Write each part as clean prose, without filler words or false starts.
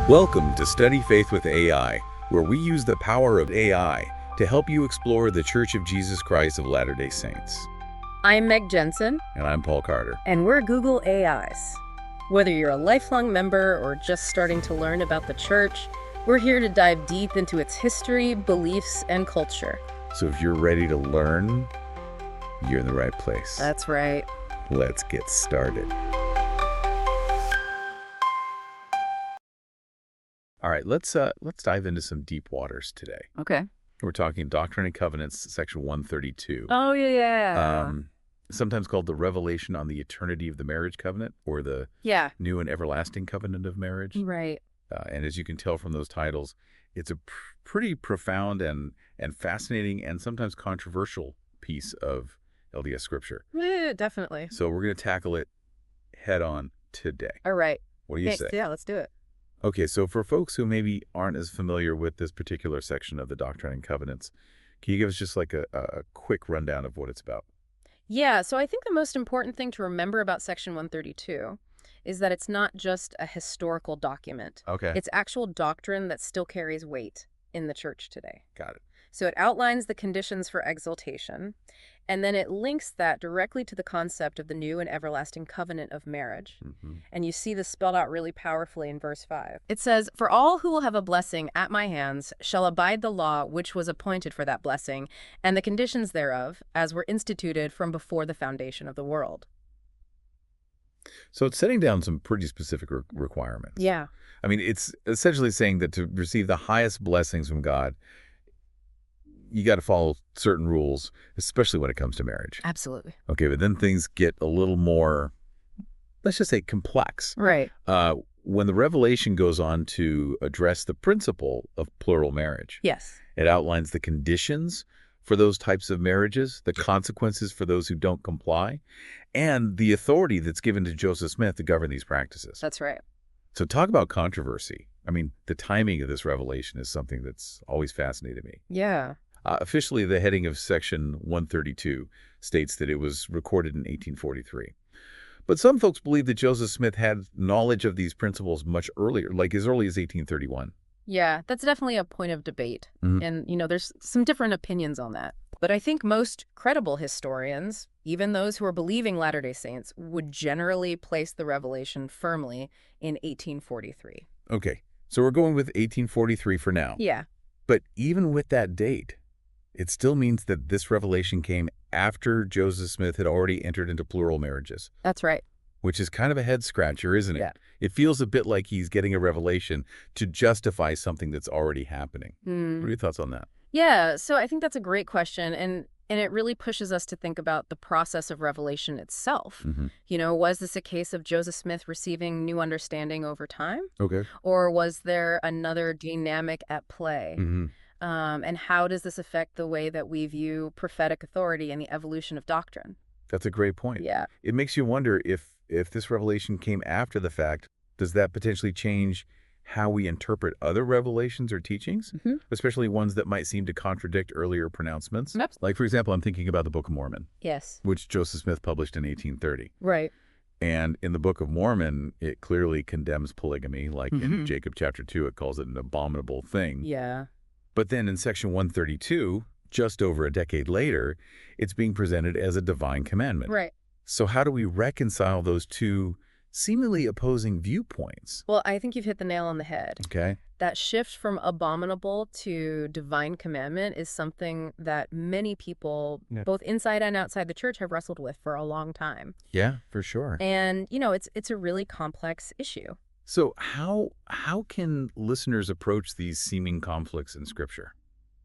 Welcome to Study Faith with AI, where we use the power of AI to help you explore the Church of Jesus Christ of Latter-day Saints. I'm Meg Jensen. And I'm Paul Carter. And we're Google AIs. Whether you're a lifelong member or just starting to learn about the church, we're here to dive deep into its history, beliefs, and culture. So if you're ready to learn, you're in the right place. That's right. Let's get started. All right, let's dive into some deep waters today. Okay. We're talking Doctrine and Covenants Section 132. Oh, yeah. Sometimes called the Revelation on the Eternity of the Marriage Covenant, or the New and Everlasting Covenant of Marriage. Right. And as you can tell from those titles, it's a pretty profound and fascinating and sometimes controversial piece of LDS Scripture. Yeah, definitely. So we're going to tackle it head on today. All right. What do you say? Yeah, let's do it. Okay, so for folks who maybe aren't as familiar with this particular section of the Doctrine and Covenants, can you give us just like a quick rundown of what it's about? Yeah, so I think the most important thing to remember about Section 132 is that it's not just a historical document. Okay. It's actual doctrine that still carries weight in the church today. Got it. So it outlines the conditions for exaltation, and then it links that directly to the concept of the new and everlasting covenant of marriage. Mm-hmm. And you see this spelled out really powerfully in verse 5. It says, "For all who will have a blessing at my hands shall abide the law which was appointed for that blessing, and the conditions thereof, as were instituted from before the foundation of the world." So it's setting down some pretty specific requirements. Yeah. I mean, it's essentially saying that to receive the highest blessings from God, you got to follow certain rules, especially when it comes to marriage. Absolutely. Okay, but then things get a little more, let's just say, complex. Right. When the Revelation goes on to address the principle of plural marriage, Yes. it outlines the conditions for those types of marriages, the consequences for those who don't comply, and the authority that's given to Joseph Smith to govern these practices. That's right. So talk about controversy. I mean, the timing of this revelation is something that's always fascinated me. Yeah. Officially, the heading of Section 132 states that it was recorded in 1843. But some folks believe that Joseph Smith had knowledge of these principles much earlier, like as early as 1831. Yeah, that's definitely a point of debate. Mhm. And, there's some different opinions on that. But I think most credible historians, even those who are believing Latter-day Saints, would generally place the revelation firmly in 1843. Okay, so we're going with 1843 for now. Yeah. But even with that date, it still means that this revelation came after Joseph Smith had already entered into plural marriages. That's right. Which is kind of a head-scratcher, isn't it? Yeah. It feels a bit like he's getting a revelation to justify something that's already happening. What are your thoughts on that? Yeah, so I think that's a great question, and it really pushes us to think about the process of revelation itself. Mm-hmm. Was this a case of Joseph Smith receiving new understanding over time? Okay. Or was there another dynamic at play? Mm-hmm. And how does this affect the way that we view prophetic authority and the evolution of doctrine? That's a great point. Yeah. It makes you wonder if this revelation came after the fact, does that potentially change how we interpret other revelations or teachings, especially ones that might seem to contradict earlier pronouncements? Like, for example, I'm thinking about the Book of Mormon. Yes. Which Joseph Smith published in 1830. Right. And in the Book of Mormon, it clearly condemns polygamy. Like in Jacob chapter 2, it calls it an abominable thing. Yeah. But then in Section 132, just over a decade later, it's being presented as a divine commandment. Right. So how do we reconcile those two seemingly opposing viewpoints? Well, I think you've hit the nail on the head. Okay. That shift from abominable to divine commandment is something that many people, both inside and outside the church, have wrestled with for a long time. Yeah, for sure. And, it's a really complex issue. So how can listeners approach these seeming conflicts in Scripture?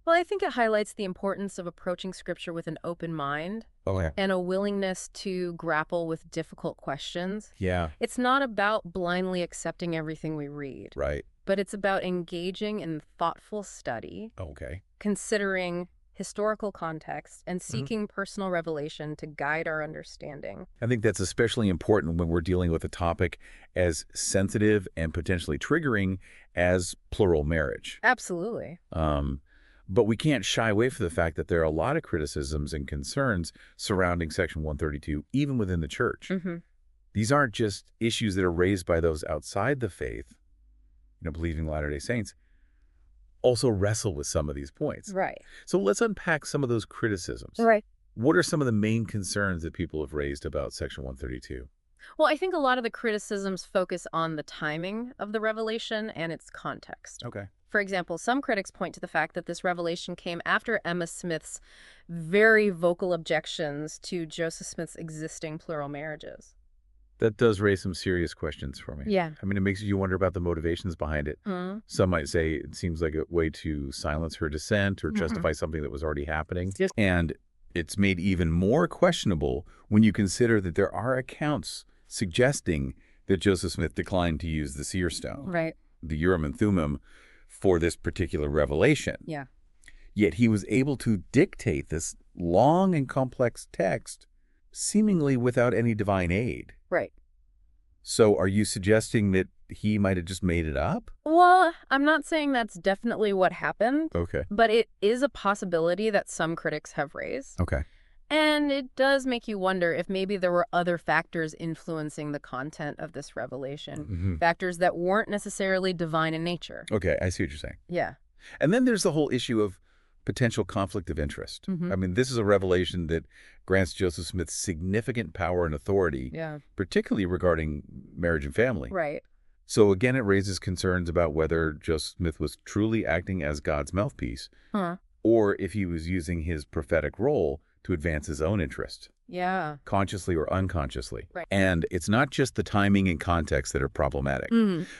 Well, I think it highlights the importance of approaching Scripture with an open mind and a willingness to grapple with difficult questions. Yeah. It's not about blindly accepting everything we read. Right. But it's about engaging in thoughtful study, considering historical context, and seeking personal revelation to guide our understanding. I think that's especially important when we're dealing with a topic as sensitive and potentially triggering as plural marriage. Absolutely. But we can't shy away from the fact that there are a lot of criticisms and concerns surrounding Section 132, even within the church. These aren't just issues that are raised by those outside the faith. believing Latter-day Saints, also wrestle with some of these points. Right. So let's unpack some of those criticisms. Right. What are some of the main concerns that people have raised about Section 132? Well, I think a lot of the criticisms focus on the timing of the revelation and its context. Okay. For example, some critics point to the fact that this revelation came after Emma Smith's very vocal objections to Joseph Smith's existing plural marriages. That does raise some serious questions for me. Yeah. I mean, it makes you wonder about the motivations behind it. Mm. Some might say it seems like a way to silence her dissent or justify something that was already happening. And it's made even more questionable when you consider that there are accounts suggesting that Joseph Smith declined to use the seer stone, Right. the Urim and Thummim, for this particular revelation. Yeah. Yet he was able to dictate this long and complex text seemingly without any divine aid. Right. So are you suggesting that he might have just made it up? Well, I'm not saying that's definitely what happened, Okay. but it is a possibility that some critics have raised. Okay. And it does make you wonder if maybe there were other factors influencing the content of this revelation, factors that weren't necessarily divine in nature. Okay, I see what you're saying. Yeah. And then there's the whole issue of potential conflict of interest. I mean, this is a revelation that grants Joseph Smith significant power and authority, Yeah. particularly regarding marriage and family. Right. So again, it raises concerns about whether Joseph Smith was truly acting as God's mouthpiece, or if he was using his prophetic role to advance his own interest, Yeah. consciously or unconsciously. Right. And it's not just the timing and context that are problematic.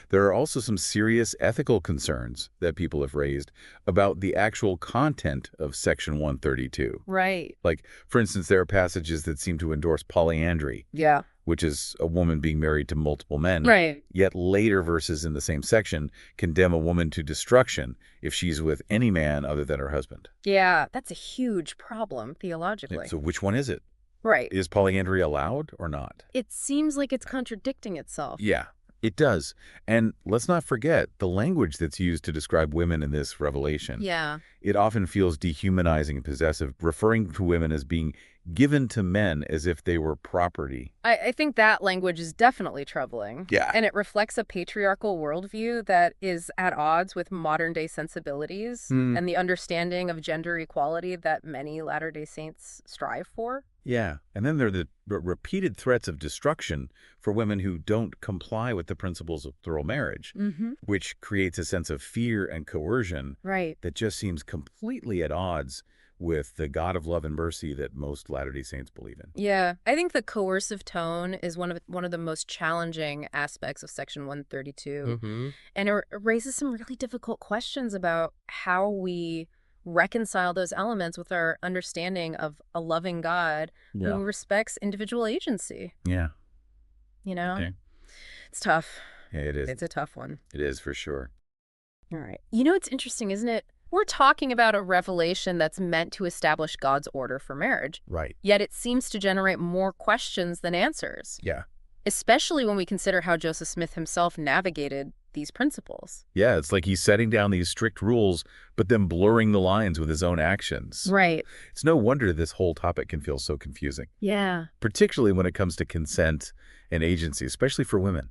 There are also some serious ethical concerns that people have raised about the actual content of Section 132. Right. Like, for instance, there are passages that seem to endorse polyandry, Yeah. which is a woman being married to multiple men. Right. Yet later verses in the same section condemn a woman to destruction if she's with any man other than her husband. Yeah. That's a huge problem theologically. So which one is it? Right. Is polyandry allowed or not? It seems like it's contradicting itself. Yeah, it does. And let's not forget the language that's used to describe women in this revelation. Yeah. It often feels dehumanizing and possessive, referring to women as being given to men as if they were property. I think that language is definitely troubling. Yeah. And it reflects a patriarchal worldview that is at odds with modern-day sensibilities and the understanding of gender equality that many Latter-day Saints strive for. Yeah. And then there are the repeated threats of destruction for women who don't comply with the principles of plural marriage, which creates a sense of fear and coercion Right. that just seems completely at odds with the God of love and mercy that most Latter-day Saints believe in. Yeah, I think the coercive tone is one of the most challenging aspects of Section 132. And it raises some really difficult questions about how we reconcile those elements with our understanding of a loving God who respects individual agency. Yeah. You know? Okay. It's tough. Yeah, it is. It's a tough one. It is for sure. All right. You know, it's interesting, isn't it? We're talking about a revelation that's meant to establish God's order for marriage. Right. Yet it seems to generate more questions than answers. Yeah. Especially when we consider how Joseph Smith himself navigated these principles. Yeah, it's like he's setting down these strict rules, but then blurring the lines with his own actions. Right. It's no wonder this whole topic can feel so confusing, Yeah. particularly when it comes to consent and agency, especially for women.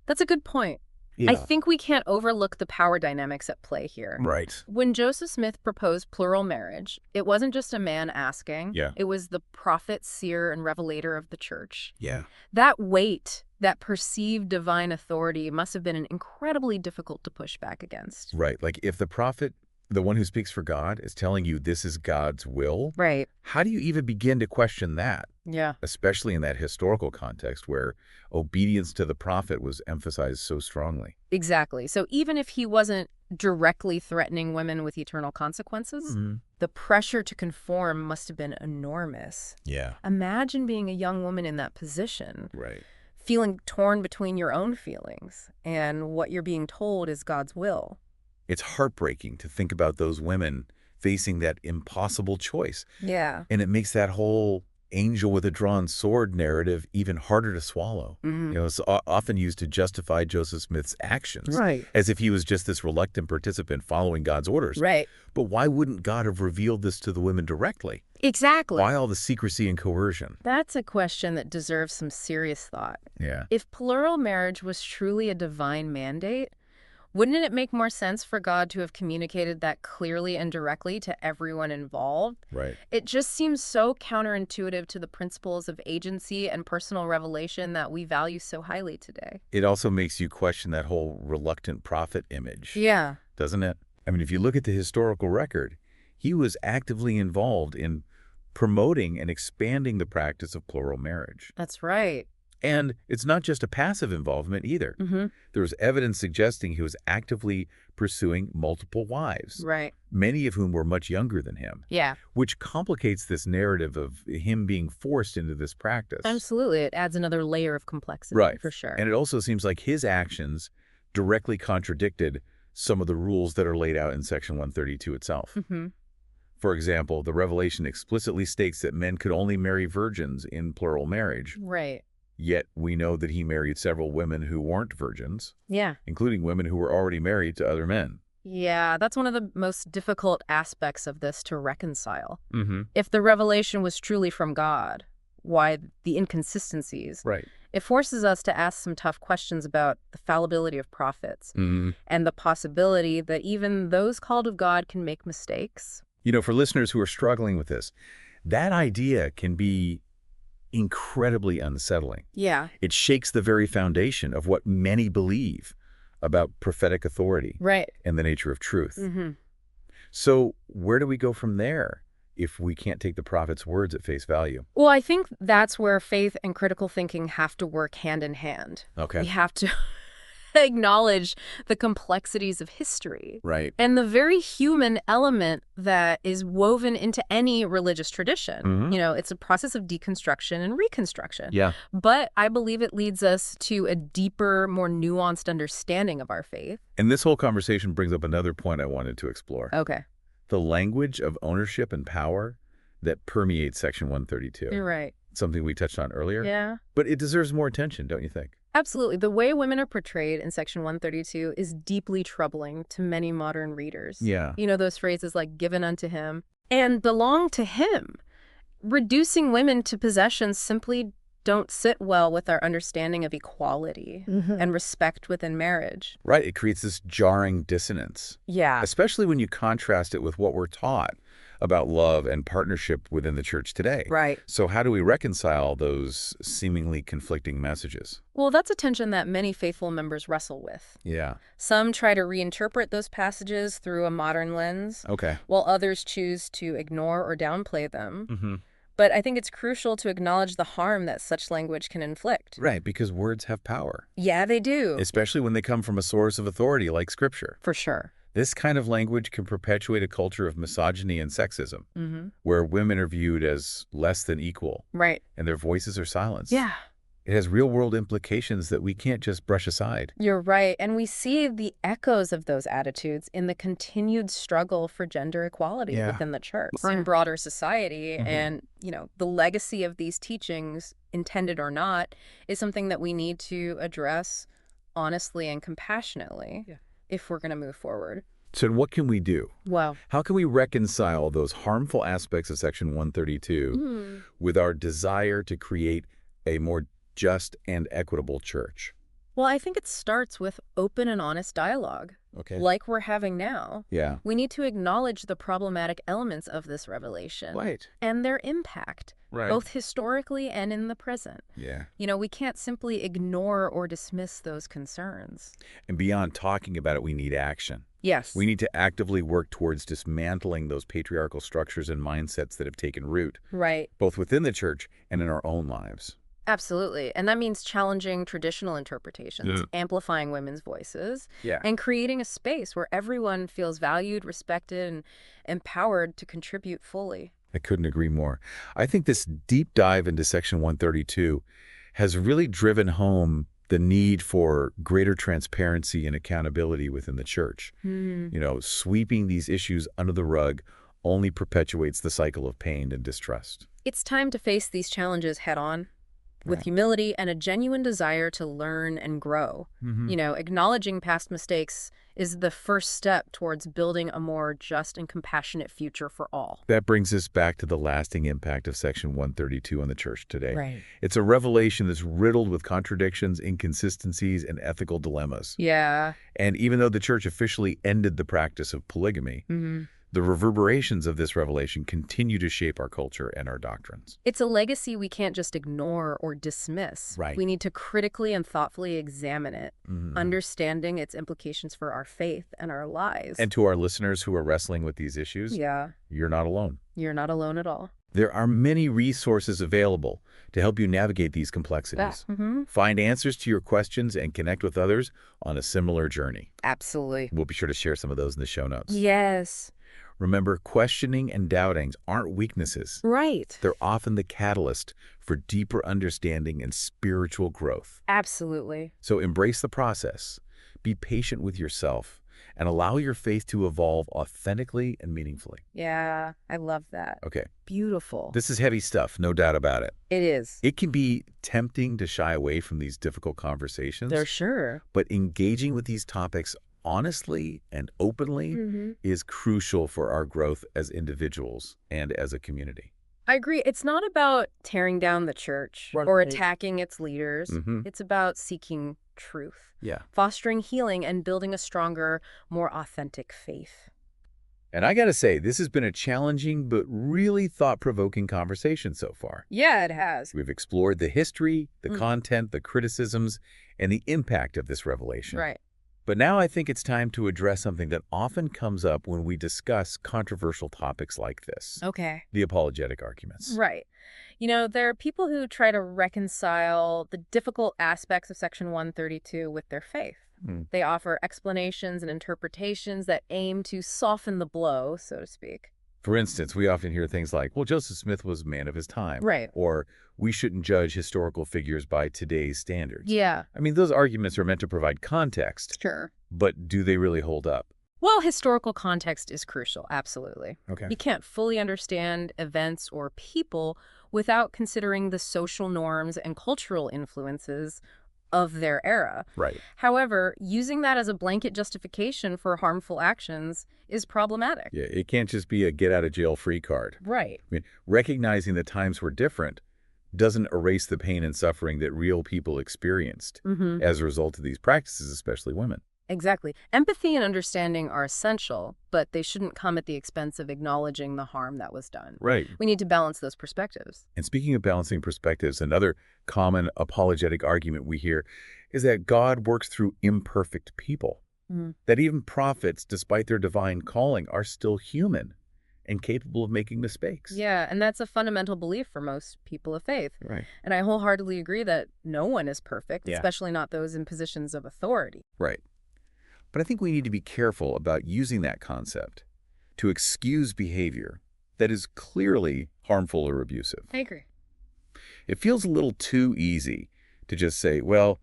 That's a good point. Yeah. I think we can't overlook the power dynamics at play here. Right. When Joseph Smith proposed plural marriage, it wasn't just a man asking. Yeah. It was the prophet, seer, and revelator of the church. Yeah. That weight, that perceived divine authority must have been incredibly difficult to push back against. Right. Like if the prophet, the one who speaks for God, is telling you this is God's will, Right. how do you even begin to question that? Yeah. Especially in that historical context where obedience to the prophet was emphasized so strongly. Exactly. So even if he wasn't directly threatening women with eternal consequences, the pressure to conform must have been enormous. Yeah. Imagine being a young woman in that position, Right. feeling torn between your own feelings and what you're being told is God's will. It's heartbreaking to think about those women facing that impossible choice. Yeah. And it makes that whole angel with a drawn sword narrative even harder to swallow. You know, it's often used to justify Joseph Smith's actions. Right. As if he was just this reluctant participant following God's orders. Right. But why wouldn't God have revealed this to the women directly? Exactly. Why all the secrecy and coercion? That's a question that deserves some serious thought. Yeah. If plural marriage was truly a divine mandate, Wouldn't it make more sense for God to have communicated that clearly and directly to everyone involved? Right. It just seems so counterintuitive to the principles of agency and personal revelation that we value so highly today. It also makes you question that whole reluctant prophet image. Yeah. Doesn't it? I mean, if you look at the historical record, he was actively involved in promoting and expanding the practice of plural marriage. That's right. And it's not just a passive involvement either. There was evidence suggesting he was actively pursuing multiple wives, Right. many of whom were much younger than him, Yeah. which complicates this narrative of him being forced into this practice. Absolutely. It adds another layer of complexity. Right. For sure. And it also seems like his actions directly contradicted some of the rules that are laid out in Section 132 itself. For example, the Revelation explicitly states that men could only marry virgins in plural marriage. Right. Yet we know that he married several women who weren't virgins, Yeah. including women who were already married to other men. Yeah, that's one of the most difficult aspects of this to reconcile. Mm-hmm. If the revelation was truly from God, why the inconsistencies? Right. It forces us to ask some tough questions about the fallibility of prophets Mm-hmm. and the possibility that even those called of God can make mistakes. You know, for listeners who are struggling with this, that idea can be incredibly unsettling. Yeah. It shakes the very foundation of what many believe about prophetic authority Right. and the nature of truth. Mm-hmm. So where do we go from there if we can't take the prophet's words at face value? Well, I think that's where faith and critical thinking have to work hand in hand. Okay. We have to acknowledge the complexities of history. Right. And the very human element that is woven into any religious tradition. Mhm. You know, it's a process of deconstruction and reconstruction. Yeah. But I believe it leads us to a deeper, more nuanced understanding of our faith. And this whole conversation brings up another point I wanted to explore. Okay. The language of ownership and power that permeates Section 132. You're right. Something we touched on earlier. Yeah. But it deserves more attention, don't you think? Absolutely. The way women are portrayed in Section 132 is deeply troubling to many modern readers. Yeah. You know, those phrases like given unto him and belong to him. Reducing women to possessions simply don't sit well with our understanding of equality and respect within marriage. Right. It creates this jarring dissonance, Yeah. especially when you contrast it with what we're taught about love and partnership within the church today. Right. So how do we reconcile those seemingly conflicting messages? Well, that's a tension that many faithful members wrestle with. Yeah. Some try to reinterpret those passages through a modern lens, Okay. while others choose to ignore or downplay them. Mm-hmm. But I think it's crucial to acknowledge the harm that such language can inflict. Right, because words have power, Yeah, they do. especially when they come from a source of authority like Scripture. For sure. This kind of language can perpetuate a culture of misogyny and sexism, Mm-hmm. where women are viewed as less than equal Right. and their voices are silenced. Yeah, It has real-world implications that we can't just brush aside. you're right. And we see the echoes of those attitudes in the continued struggle for gender equality Yeah. within the church, Right. in broader society. Mhm. And, you know, the legacy of these teachings, intended or not, is something that we need to address honestly and compassionately if we're going to move forward. So what can we do? Wow. How can we reconcile those harmful aspects of Section 132 with our desire to create a more just and equitable church? Well, I think it starts with open and honest dialogue, Okay. like we're having now. Yeah. We need to acknowledge the problematic elements of this revelation Right. and their impact, Right. both historically and in the present. Yeah. You know, we can't simply ignore or dismiss those concerns. And beyond talking about it, we need action. Yes. We need to actively work towards dismantling those patriarchal structures and mindsets that have taken root, Right. both within the church and in our own lives. Absolutely. And that means challenging traditional interpretations, amplifying women's voices, Yeah. and creating a space where everyone feels valued, respected, and empowered to contribute fully. I couldn't agree more. I think this deep dive into Section 132 has really driven home the need for greater transparency and accountability within the church. You know, sweeping these issues under the rug only perpetuates the cycle of pain and distrust. It's time to face these challenges head on with Right. humility and a genuine desire to learn and grow. You know, acknowledging past mistakes is the first step towards building a more just and compassionate future for all. That brings us back to the lasting impact of Section 132 on the church today. Right. It's a revelation that's riddled with contradictions, inconsistencies, and ethical dilemmas. Yeah. And even though the church officially ended the practice of polygamy, the reverberations of this revelation continue to shape our culture and our doctrines. It's a legacy we can't just ignore or dismiss. Right. We need to critically and thoughtfully examine it, understanding its implications for our faith and our lives. And to our listeners who are wrestling with these issues, you're not alone. You're not alone at all. There are many resources available to help you navigate these complexities. Find answers to your questions and connect with others on a similar journey. Absolutely. We'll be sure to share some of those in the show notes. Yes. Remember, questioning and doubting aren't weaknesses. Right. They're often the catalyst for deeper understanding and spiritual growth. Absolutely. So embrace the process, be patient with yourself, and allow your faith to evolve authentically and meaningfully. Yeah, I love that. Okay. Beautiful. This is heavy stuff, no doubt about it. It is. It can be tempting to shy away from these difficult conversations. They're sure. But engaging with these topics honestly and openly is crucial for our growth as individuals and as a community. I agree. It's not about tearing down the church or attacking its leaders. It's about seeking truth, fostering healing, and building a stronger, more authentic faith. And I got to say, this has been a challenging but really thought-provoking conversation so far. Yeah, it has. We've explored the history, the content, the criticisms, and the impact of this revelation. Right. But now I think it's time to address something that often comes up when we discuss controversial topics like this. Okay. The apologetic arguments. Right. You know, there are people who try to reconcile the difficult aspects of Section 132 with their faith. They offer explanations and interpretations that aim to soften the blow, so to speak. For instance, we often hear things like, well, Joseph Smith was a man of his time. Right. Or we shouldn't judge historical figures by today's standards. Yeah. I mean, those arguments are meant to provide context. Sure. But do they really hold up? Well, historical context is crucial, absolutely. Okay. You can't fully understand events or people without considering the social norms and cultural influences of their era. Right. However, using that as a blanket justification for harmful actions is problematic. Yeah, it can't just be a get-out-of-jail-free card. Right. I mean, recognizing that times were different doesn't erase the pain and suffering that real people experienced as a result of these practices, especially women. Exactly. Empathy and understanding are essential, but they shouldn't come at the expense of acknowledging the harm that was done. Right. We need to balance those perspectives. And speaking of balancing perspectives, another common apologetic argument we hear is that God works through imperfect people, that even prophets, despite their divine calling, are still human and capable of making mistakes. Yeah, and that's a fundamental belief for most people of faith. Right. And I wholeheartedly agree that no one is perfect, especially not those in positions of authority. Right. But I think we need to be careful about using that concept to excuse behavior that is clearly harmful or abusive. I agree. It feels a little too easy to just say, well,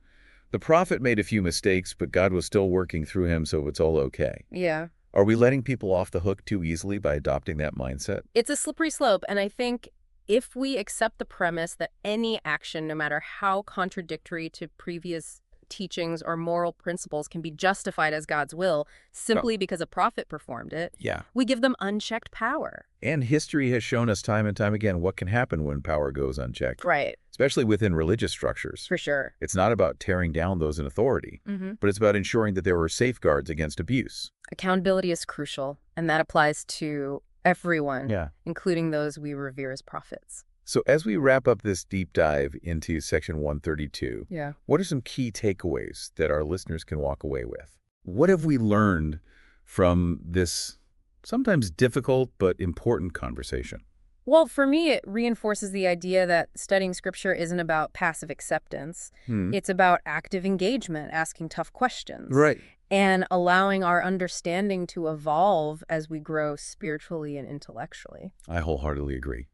the prophet made a few mistakes, but God was still working through him, so it's all okay. Yeah. Are we letting people off the hook too easily by adopting that mindset? It's a slippery slope, and I think if we accept the premise that any action, no matter how contradictory to previous teachings or moral principles, can be justified as God's will simply because a prophet performed it, we give them unchecked power. And history has shown us time and time again what can happen when power goes unchecked. Right. Especially within religious structures. For sure. It's not about tearing down those in authority, but it's about ensuring that there are safeguards against abuse. Accountability is crucial, and that applies to everyone, including those we revere as prophets. So as we wrap up this deep dive into Section 132, what are some key takeaways that our listeners can walk away with? What have we learned from this sometimes difficult but important conversation? Well, for me, it reinforces the idea that studying Scripture isn't about passive acceptance. It's about active engagement, asking tough questions. Right. And allowing our understanding to evolve as we grow spiritually and intellectually. I wholeheartedly agree.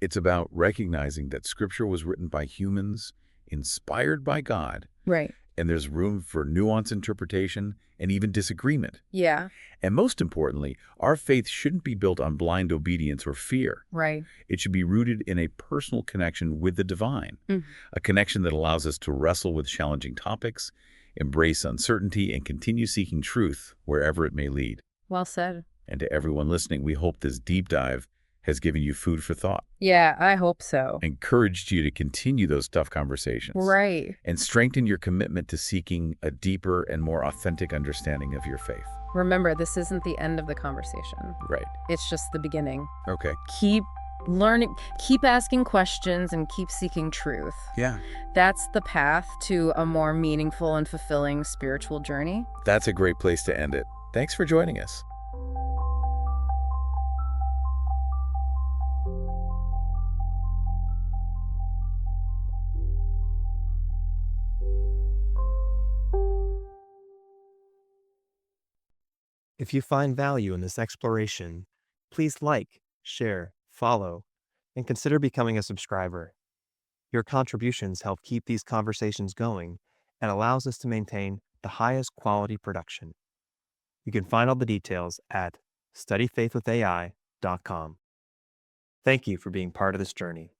It's about recognizing that Scripture was written by humans, inspired by God. Right. And there's room for nuanced interpretation and even disagreement. Yeah. And most importantly, our faith shouldn't be built on blind obedience or fear. Right. It should be rooted in a personal connection with the divine, a connection that allows us to wrestle with challenging topics embrace uncertainty, and continue seeking truth wherever it may lead. Well said. And to everyone listening, we hope this deep dive has given you food for thought. Yeah, I hope so. Encouraged you to continue those tough conversations. Right. And strengthen your commitment to seeking a deeper and more authentic understanding of your faith. Remember, this isn't the end of the conversation. Right. It's just the beginning. Okay. Keep learning, keep asking questions, and keep seeking truth. Yeah. That's the path to a more meaningful and fulfilling spiritual journey. That's a great place to end it. Thanks for joining us. If you find value in this exploration, please like, share, follow, and consider becoming a subscriber. Your contributions help keep these conversations going and allows us to maintain the highest quality production. You can find all the details at studyfaithwithai.com. Thank you for being part of this journey.